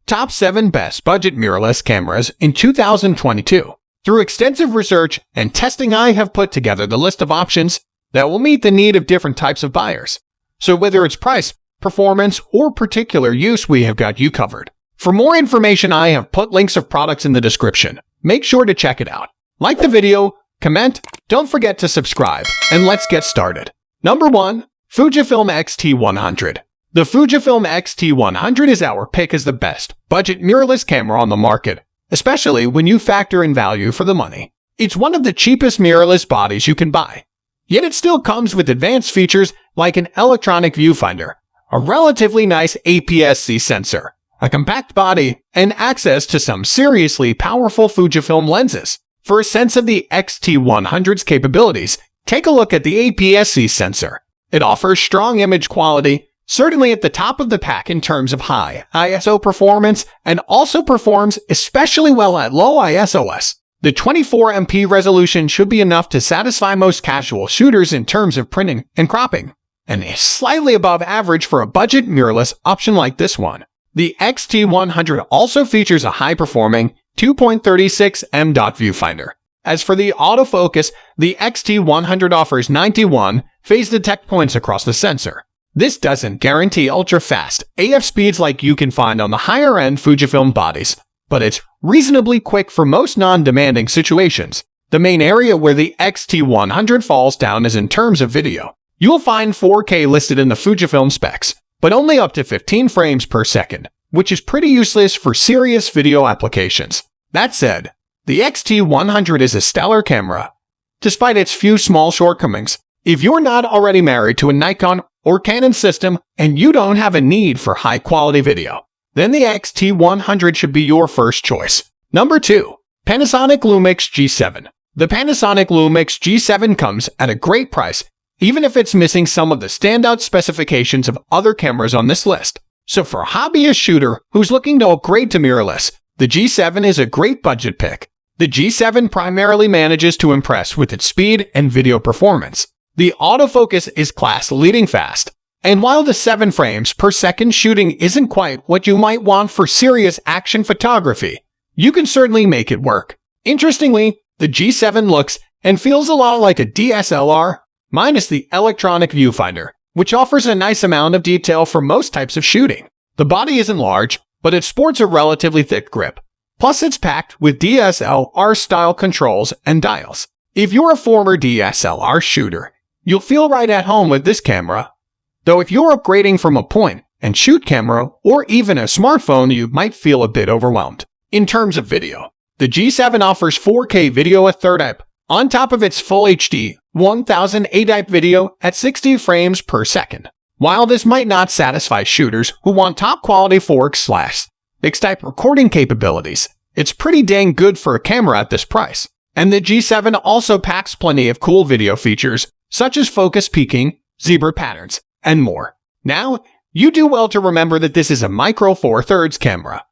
Top 7 Best Budget Mirrorless Cameras in 2022. Through extensive research and testing, I have put together the list of options that will meet the need of different types of buyers. So whether it's price, performance, or particular use, we have got you covered. For more information, I have put links of products in the description. Make sure to check it out. Like the video, comment, don't forget to subscribe, and let's get started. Number 1. Fujifilm Xt-100. The Fujifilm Xt-100 is our pick as the best budget mirrorless camera on the market, especially when you factor in value for the money. It's one of the cheapest mirrorless bodies you can buy. Yet it still comes with advanced features like an electronic viewfinder, a relatively nice APS-C sensor, a compact body, and access to some seriously powerful Fujifilm lenses. For a sense of the Xt-100's capabilities, take a look at the APS-C sensor. It offers strong image quality, certainly at the top of the pack in terms of high ISO performance, and also performs especially well at low ISOs. The 24MP resolution should be enough to satisfy most casual shooters in terms of printing and cropping, and is slightly above average for a budget mirrorless option like this one. The Xt-100 also features a high-performing 2.36 dot viewfinder. As for the autofocus, the Xt-100 offers 91 phase detect points across the sensor. This doesn't guarantee ultra-fast AF speeds like you can find on the higher-end Fujifilm bodies, but it's reasonably quick for most non-demanding situations. The main area where the Xt-100 falls down is in terms of video. You'll find 4K listed in the Fujifilm specs, but only up to 15 frames per second, which is pretty useless for serious video applications. That said, the Xt-100 is a stellar camera, despite its few small shortcomings. If you're not already married to a Nikon or Canon system and you don't have a need for high-quality video, then the Xt-100 should be your first choice. Number 2. Panasonic Lumix G7. The Panasonic Lumix G7 comes at a great price, even if it's missing some of the standout specifications of other cameras on this list. So for a hobbyist shooter who's looking to upgrade to mirrorless, the G7 is a great budget pick. The G7 primarily manages to impress with its speed and video performance. The autofocus is class-leading fast, and while the 7 frames per second shooting isn't quite what you might want for serious action photography, you can certainly make it work. Interestingly, the G7 looks and feels a lot like a DSLR, minus the electronic viewfinder, which offers a nice amount of detail for most types of shooting. The body isn't large, but it sports a relatively thick grip. Plus, it's packed with DSLR-style controls and dials. If you're a former DSLR shooter, you'll feel right at home with this camera. Though if you're upgrading from a point-and-shoot camera or even a smartphone, you might feel a bit overwhelmed. In terms of video, the G7 offers 4K video at 30p, on top of its full HD 1080p video at 60 frames per second. While this might not satisfy shooters who want top-quality 4K/6-type recording capabilities, it's pretty dang good for a camera at this price. And the G7 also packs plenty of cool video features, such as focus peaking, zebra patterns, and more. Now, you do well to remember that this is a micro four thirds camera.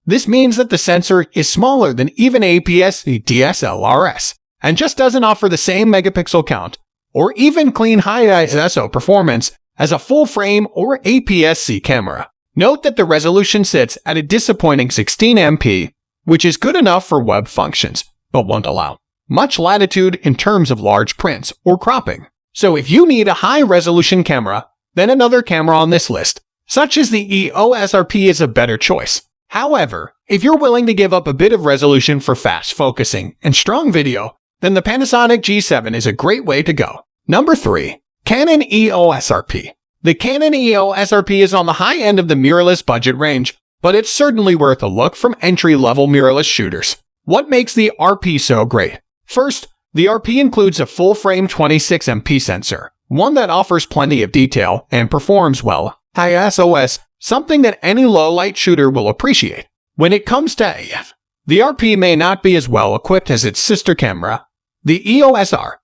This means that the sensor is smaller than even APS-C DSLRs, and just doesn't offer the same megapixel count, or even clean high ISO performance as a full-frame or APS-C camera. Note that the resolution sits at a disappointing 16MP, which is good enough for web functions, but won't allow much latitude in terms of large prints or cropping. So if you need a high-resolution camera, then another camera on this list, such as the EOS RP, is a better choice. However, if you're willing to give up a bit of resolution for fast focusing and strong video, then the Panasonic G7 is a great way to go. Number 3. Canon EOS RP. The Canon EOS RP is on the high end of the mirrorless budget range, but it's certainly worth a look from entry-level mirrorless shooters. What makes the RP so great? First, the RP includes a full-frame 26MP sensor, one that offers plenty of detail and performs well high ISOs, something that any low-light shooter will appreciate. When it comes to AF, the RP may not be as well equipped as its sister camera, the EOS R,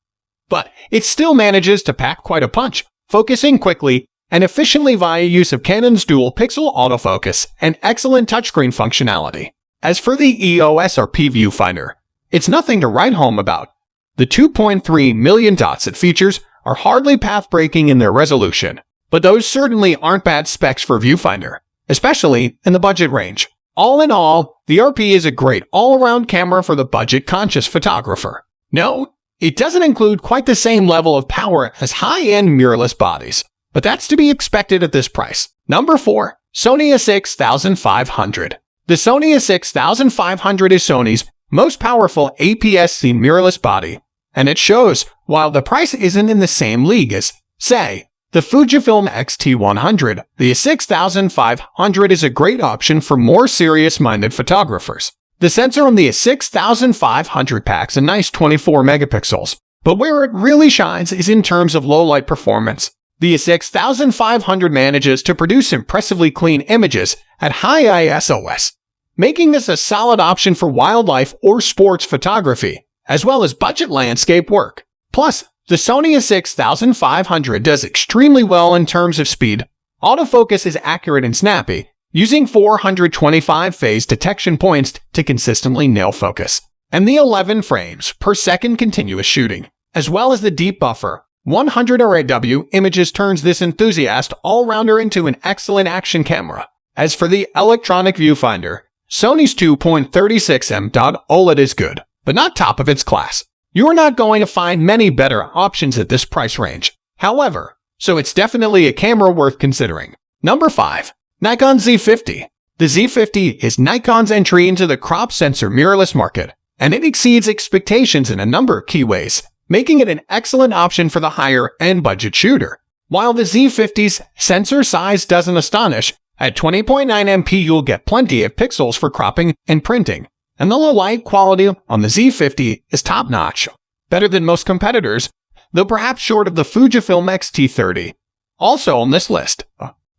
but it still manages to pack quite a punch, focusing quickly and efficiently via use of Canon's dual-pixel autofocus and excellent touchscreen functionality. As for the EOS RP viewfinder, it's nothing to write home about. The 2.3 million dots it features are hardly path-breaking in their resolution, but those certainly aren't bad specs for a viewfinder, especially in the budget range. All in all, the RP is a great all-around camera for the budget-conscious photographer. No, it doesn't include quite the same level of power as high-end mirrorless bodies, but that's to be expected at this price. Number 4. Sony A6500. The Sony A6500 is Sony's most powerful APS-C mirrorless body, and it shows while the price isn't in the same league as, say, the Fujifilm Xt-100, the A6500 is a great option for more serious-minded photographers. The sensor on the A6500 packs a nice 24 megapixels, but where it really shines is in terms of low-light performance. The A6500 manages to produce impressively clean images at high ISOs, making this a solid option for wildlife or sports photography, as well as budget landscape work. Plus, the Sony A6500 does extremely well in terms of speed. Autofocus is accurate and snappy, using 425 phase detection points to consistently nail focus. And the 11 frames per second continuous shooting, as well as the deep buffer 100 RAW images turns this enthusiast all-rounder into an excellent action camera. As for the electronic viewfinder, Sony's 2.36mm OLED is good, but not top of its class. You're not going to find many better options at this price range. However, so it's definitely a camera worth considering. Number 5. Nikon Z50. The Z50 is Nikon's entry into the crop sensor mirrorless market, and it exceeds expectations in a number of key ways, making it an excellent option for the higher-end budget shooter. While the Z50's sensor size doesn't astonish, at 20.9 MP you'll get plenty of pixels for cropping and printing, and the low light quality on the Z50 is top-notch, better than most competitors, though perhaps short of the Fujifilm Xt-100, also on this list.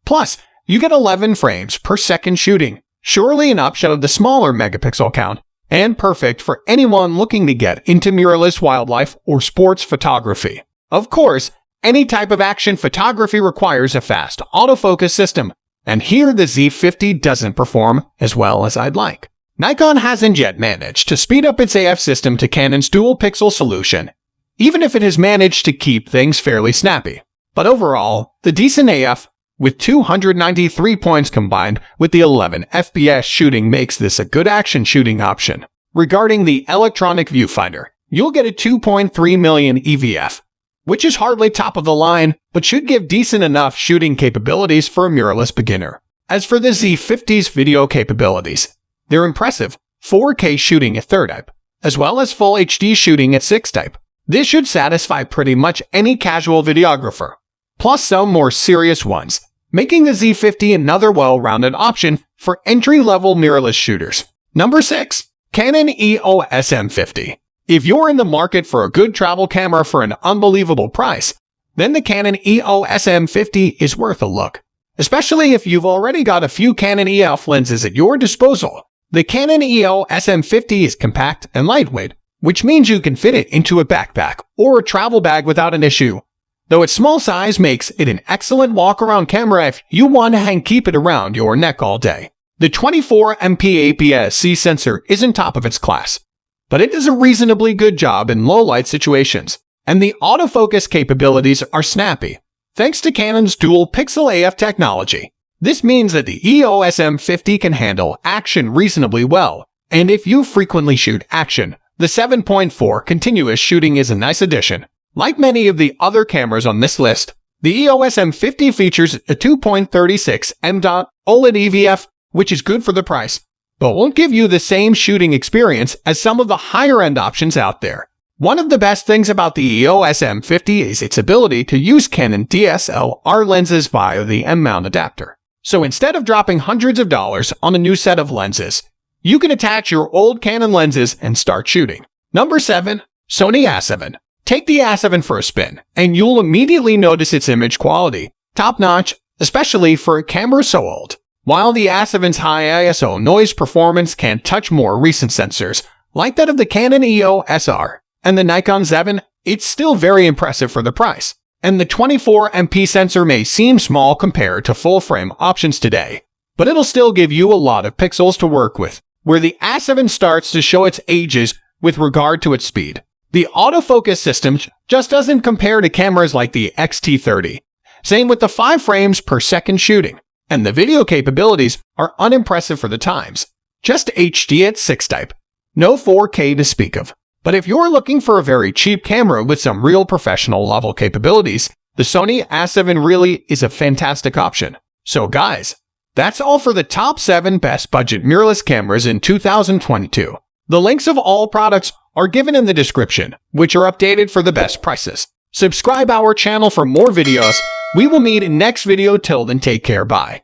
Plus, you get 11 frames per second shooting, surely an option of the smaller megapixel count, and perfect for anyone looking to get into mirrorless wildlife or sports photography. Of course, any type of action photography requires a fast autofocus system, and here the Z50 doesn't perform as well as I'd like. Nikon hasn't yet managed to speed up its AF system to Canon's dual-pixel solution, even if it has managed to keep things fairly snappy. But overall, the decent AF, with 293 points combined with the 11 FPS shooting makes this a good action shooting option. Regarding the electronic viewfinder, you'll get a 2.3 million EVF, which is hardly top of the line, but should give decent enough shooting capabilities for a mirrorless beginner. As for the Z50's video capabilities, they're impressive 4K shooting at 3rd type, as well as Full HD shooting at 6th type. This should satisfy pretty much any casual videographer, plus some more serious ones, making the Z50 another well-rounded option for entry-level mirrorless shooters. Number 6. Canon Eos M50. If you're in the market for a good travel camera for an unbelievable price, then the Canon Eos M50 is worth a look, especially if you've already got a few Canon EF lenses at your disposal. The Canon Eos M50 is compact and lightweight, which means you can fit it into a backpack or a travel bag without an issue, though its small size makes it an excellent walk-around camera if you want to keep it around your neck all day. The 24MP APS-C sensor isn't top of its class, but it does a reasonably good job in low-light situations, and the autofocus capabilities are snappy, thanks to Canon's dual-pixel AF technology. This means that the Eos M50 can handle action reasonably well, and if you frequently shoot action, the 7.4 continuous shooting is a nice addition. Like many of the other cameras on this list, the Eos M50 features a 2.36mm OLED EVF, which is good for the price, but won't give you the same shooting experience as some of the higher-end options out there. One of the best things about the Eos M50 is its ability to use Canon DSLR lenses via the M-mount adapter. So instead of dropping hundreds of dollars on a new set of lenses, you can attach your old Canon lenses and start shooting. Number 7. Sony A7. Take the A7 for a spin, and you'll immediately notice its image quality, top-notch, especially for a camera so old. While the A7's high ISO noise performance can touch more recent sensors, like that of the Canon EOS SR and the Nikon Z7, it's still very impressive for the price. And the 24MP sensor may seem small compared to full-frame options today, but it'll still give you a lot of pixels to work with, where the A7 starts to show its ages with regard to its speed. The autofocus system just doesn't compare to cameras like the Xt-100. Same with the 5 frames per second shooting. and the video capabilities are unimpressive for the times. Just HD at 6 type. No 4K to speak of. But if you're looking for a very cheap camera with some real professional level capabilities, the Sony A7 really is a fantastic option. So guys, that's all for the top 7 best budget mirrorless cameras in 2022. The links of all products are given in the description, which are updated for the best prices. Subscribe our channel for more videos. We will meet in next video. Till then, take care. Bye.